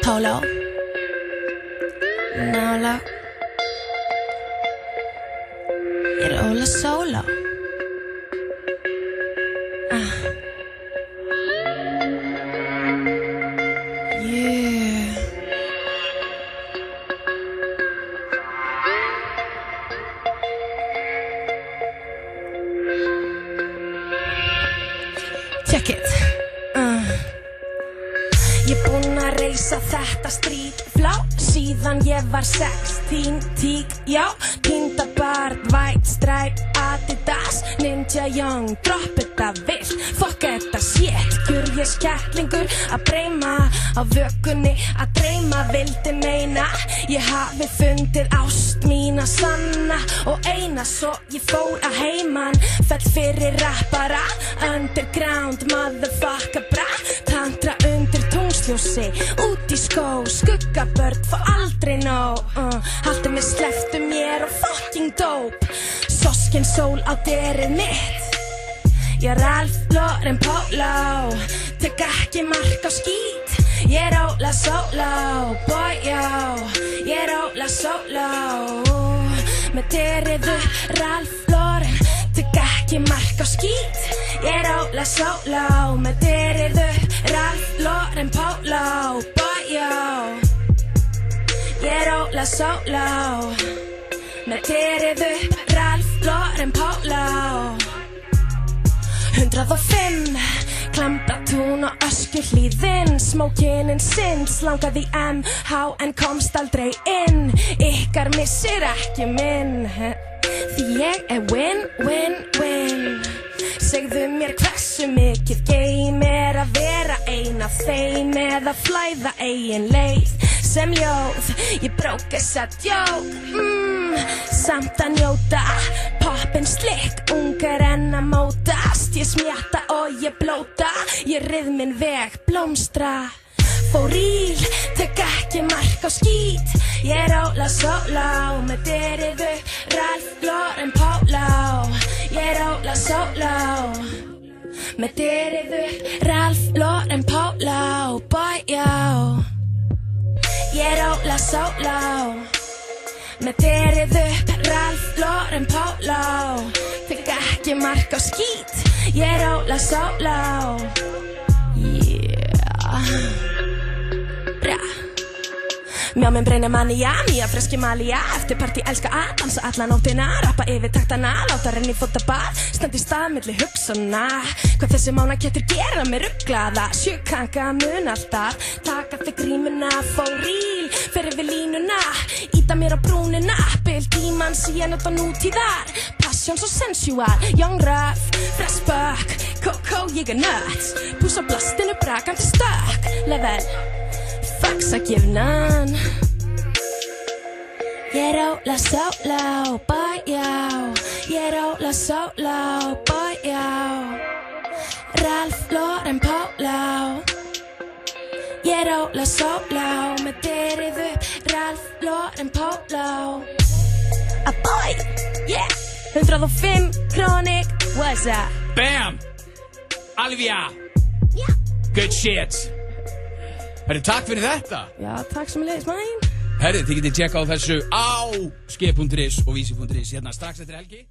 Polo Nála Ég Óla Solo Check it Ég búinn að reisa þetta stríðflá síðan ég var 16 tík, já, týnda barn, white stripe, Adidas, Ninja Young, dropp þetta vill, fuck þetta shit, gjör ég skæklingur að breyma á vökunni, að dreyma vildi meina, ég hafi fundið ást mína sanna og eina svo ég fór að heiman, fell fyrir rappara, underground, motherfucker bra, tantra undir tungsljósi, út í skó, skuggabörn, fá aldrei nóg, haldi mig slepptu mér og fucking dope, soskin sól á derið mitt, ég Ralph Lauren Polo, tek ekki mark á skít, ég Óla Solo, boy yo, ég Óla Solo, með deriðu Ralph Lauren, tek ekki mark á skít, ég Óla Solo, með deriðu Ralph Lauren Polo, boy yo, ég Óla Solo, með deriðu Ralph Lauren Polo 105 Klambratún og Öskjuhlíðin Smókininn sinn Slangaði í MH en komst aldrei inn Ykkar missir ekki minn Því ég win, win, win Segðu mér hversu mikið game að vera ein af þeim eða flæða eigin leið sem ljóð Ég brók þessa djók Samt að njóta Poppin slikk, ungar en að mótast Ég smjatta og ég blóta Ég rið minn veg, blómstra Fór íl, tek ekki mark á skít Ég Óla Solo Með deriðu Ralph Lauren Polo Ég Óla Solo Með deriðu Ralph Lauren Polo Boy yo Ég Óla Solo Með deriðu Ralph Lauren Polo Tek ekki mark á skít Ég Óla Solo Yeah Bra Mjá minn breynir manija, mía freski malía Eftir partí elska að dansa alla nóttina Rappa yfir taktana, láta renni fótabað Stend í stað milli hugsana Hvað þessi mána getur gera mig rugglaða Sjökanka mun alltaf Taka þig grímuna, fór ríl Fyrir við línuna, íta mér á brúnina Bill tíman síðan þetta nútíðar Passion svo sensual, young rough Fresh buck, Coco ég nuts Púsa blastinu brakandi stökk Level Faxa gifnan Ég Óla Solo, boy yo Ég Óla Solo, boy yo Ralph Lauren Polo Ég Óla Solo Með deriðu Ralph Lauren Polo A boy, yeah 105 Chronic, what's up? Bam! Alvia! Yeah Good shit! Herri, takk fyrir þetta. Já, takk sem leiðis mæn. Herri, þið getið tjekka á þessu á ske.is og vísi.is hérna strax eftir helgi.